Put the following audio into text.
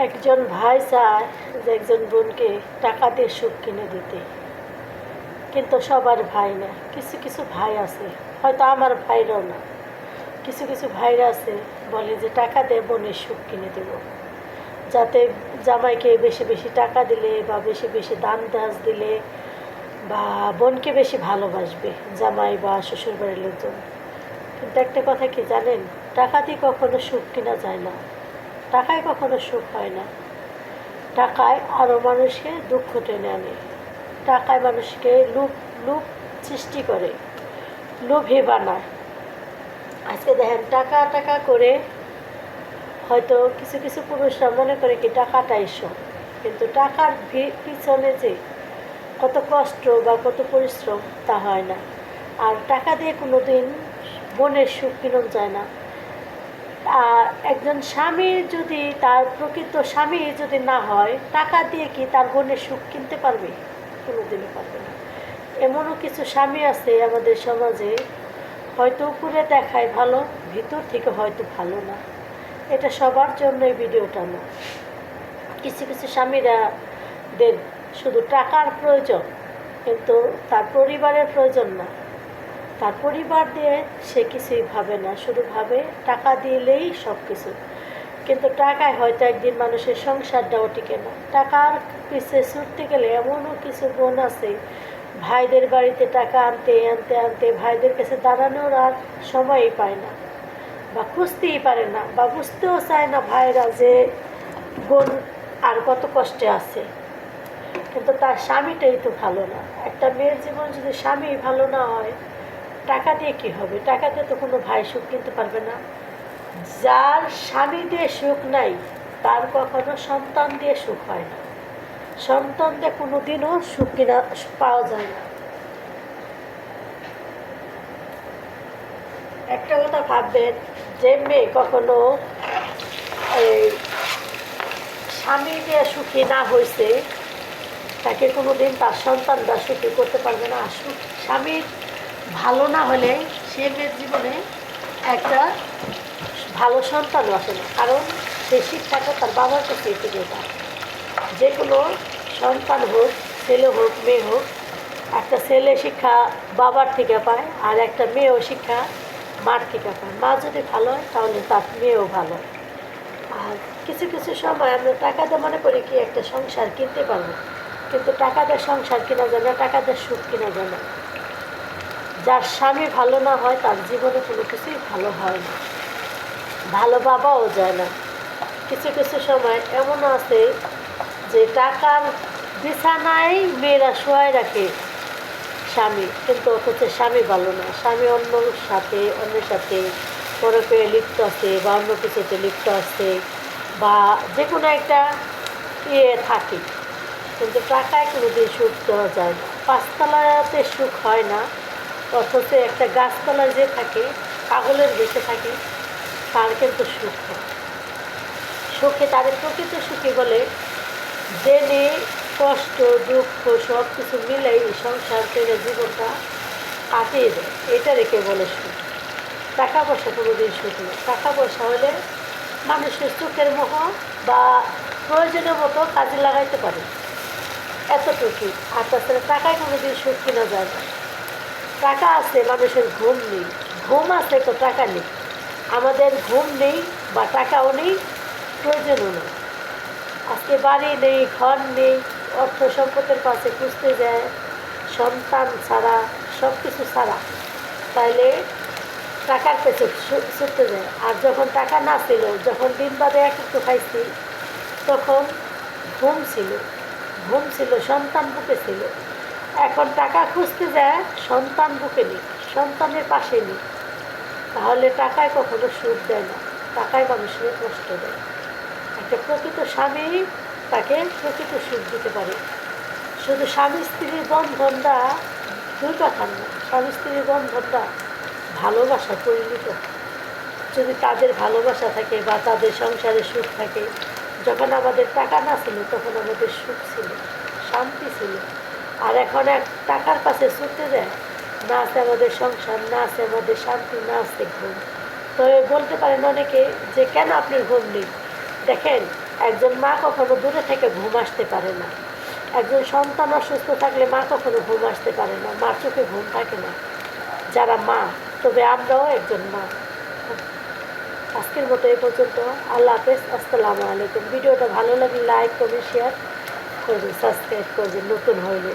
একজন ভাই চায় যে একজন বোনকে টাকা দিয়ে সুখ কিনে দিতে, কিন্তু সবার ভাই না। কিছু কিছু ভাই আছে, হয়তো আমার ভাইরাও না, কিছু কিছু ভাইরা আছে বলে যে টাকা দিয়ে বোনের সুখ কিনে দেব, যাতে জামাইকে বেশি বেশি টাকা দিলে বা বেশি বেশি দান দাস দিলে বা বোনকে বেশি ভালোবাসবে জামাই বা শ্বশুরবাড়ির লোকজন। কিন্তু একটা কথা কি জানেন, টাকা দিয়ে কখনো সুখ কিনা যায় না, টাকায় কখনো সুখ হয় না। টাকায় আরও মানুষকে দুঃখ টেনে আনে, টাকায় মানুষকে লোভ লোভ সৃষ্টি করে, লোভে বানায়। আজকে দেখেন টাকা টাকা করে হয়তো কিছু কিছু পুরুষরা মনে করে কি টাকাটাই সব, কিন্তু টাকার পিছনে যে কত কষ্ট বা কত পরিশ্রম তা হয় না। আর টাকা দিয়ে কোনো দিন বোনের সুখ কিনো যায় না। একজন স্বামী যদি তার প্রকৃত স্বামী যদি না হয়, টাকা দিয়ে কি তার বোনের সুখ কিনতে পারবে? কোনোদিনই পারবে না। এমনও কিছু স্বামী আছে আমাদের সমাজে, হয়তো উপরে দেখায় ভালো, ভিতর থেকে হয়তো ভালো না। এটা সবার জন্য এই ভিডিওটা না। কিছু কিছু স্বামীরা দের শুধু টাকার প্রয়োজন, কিন্তু তার পরিবারের প্রয়োজন না। তার পরিবার দিয়ে সে কিছুই ভাবে না, শুধু ভাবে টাকা দিলেই সব কিছু। কিন্তু টাকায় হয়তো একদিন মানুষের সংসারটাও টিকে না। টাকার পিছিয়ে ছুটতে গেলে এমনও কিছু বোন আছে, ভাইদের বাড়িতে টাকা আনতে আনতে আনতে ভাইদের কাছে দাঁড়ানোর আর সময়ই পায় না, বা খুঁজতেই পারে না, বা বুঝতেও চায় না ভাইরা যে বোন আর কত কষ্টে আছে। কিন্তু তার স্বামীটাই তো ভালো না। একটা মেয়ের জীবন যদি স্বামী ভালো না হয়, টাকা দিয়ে কী হবে? টাকা দিয়ে তো কোনো ভাই সুখ কিনতে পারবে না। যার স্বামী দিয়ে সুখ নাই, তার কখনো সন্তান দিয়ে সুখ হয় না। সন্তান দিয়ে কোনো দিনও সুখ কিনা পাওয়া যায় না। একটা কথা ভাববেন, যে মেয়ে কখনো এই স্বামী দিয়ে সুখী না হয়েছে, তাকে কোনো দিন তার সন্তানরা সুখী করতে পারবে না। আর স্বামীর ভালো না হলে সে মেয়ের জীবনে একটা ভালো সন্তানও আসে না, কারণ সেই শিক্ষাটা তার বাবার কাছেই থেকে যায়। যে কোনো সন্তান হোক, ছেলে হোক মেয়ে হোক, একটা ছেলে শিক্ষা বাবার থেকে পায়, আর একটা মেয়েও শিক্ষা মার থেকে পায়। মা যদি ভালো হয় তাহলে তার মেয়েও ভালো হয়। আর কিছু কিছু সময় আমরা টাকা দিয়ে মনে করি কি একটা সংসার কিনতে পারবো, কিন্তু টাকা দিয়ে সংসার কেনা যায় না, টাকা দিয়ে সুখ কেনা যায় না। যার স্বামী ভালো না হয়, তার জীবনে কোনো কিছুই ভালো হয় না, ভালো বাবাও যায় না। কিছু কিছু সময় এমনও আছে যে টাকার বিছানায় মেয়েরা শোয়াই রাখে স্বামী, কিন্তু অথচ স্বামী ভালো না। স্বামী অন্যের সাথে পরকে লিপ্ত আছে, বা অন্য কিছুতে লিপ্ত আছে, বা যে কোনো একটা থাকে, কিন্তু টাকায় কোনো দিন সুখ দেওয়া যায় না। পাঁচতলাতে সুখ হয় না, অথচ একটা গাছতলায় যে থাকে, কাগলের বেঁচে থাকে, তার কিন্তু সুখ হয়। সুখে তাদের প্রকৃত সুখী বলে, জেনে কষ্ট দুঃখ সব কিছু মিলেই সংসার করে জীবনটা কাটিয়ে দেয়, এটা রেখে বলে সুখ। টাকা পয়সা কোনো দিন সুখ নেই। টাকা পয়সা হলে মানুষের চোখের মোহ বা প্রয়োজনের মতো কাজে লাগাইতে পারে, এতটুকুই। আর তাছাড়া টাকায় কোনো দিন সুখ কিনা যায় না। টাকা আছে, মানুষের ঘুম নেই। ঘুম আছে তো টাকা নেই। আমাদের ঘুম নেই বা টাকাও নেই, প্রয়োজনও নেই। আজকে বাড়ি নেই, ঘর নেই, অর্থ সম্পদের পাশে খুঁজতে যায়, সন্তান ছাড়া, সব কিছু ছাড়া, তাইলে টাকার পেছনে ছুটতে যায়। আর যখন টাকা না ছিল, যখন দিন বাদে একটু খাইছি, তখন ঘুম ছিল, সন্তান বুকে ছিল। এখন টাকা খুঁজতে যায়, সন্তান বুকে নেই, সন্তানের পাশে নেই। তাহলে টাকায় কখনো সুখ দেয় না, টাকায় মানুষের কষ্ট দেয়। একটা প্রকৃত স্বামী তাকে প্রকৃত সুখ দিতে পারে। শুধু স্বামী স্ত্রীর বন্ধনটা দুই কথার না, স্বামী স্ত্রীর বন্ধনটা ভালোবাসা পরিণত। যদি তাদের ভালোবাসা থাকে বা তাদের সংসারে সুখ থাকে, যখন আমাদের টাকা না ছিল তখন আমাদের সুখ ছিল, শান্তি ছিল। আর এখন এক টাকার পাশে ছুটতে যায়, না আছে আমাদের সংসার, না আছে আমাদের শান্তি, না আছে ঘুম। তবে বলতে পারেন অনেকে যে কেন আপনার ঘুম নেই? দেখেন, একজন মা কখনো দূরে থেকে ঘুম আসতে পারে না। একজন সন্তান অসুস্থ থাকলে মা কখনো ঘুম আসতে পারে না, মার চোখে ঘুম থাকে না। যারা মা, তবে আমরাও একজন মা। আজকের মতো এই পর্যন্ত। আল্লাহ হাফেজ, আসসালামু আলাইকুম। ভিডিওটা ভালো লাগলে লাইক করবেন, শেয়ার করবেন, সাবস্ক্রাইব করবেন নতুন হইলে।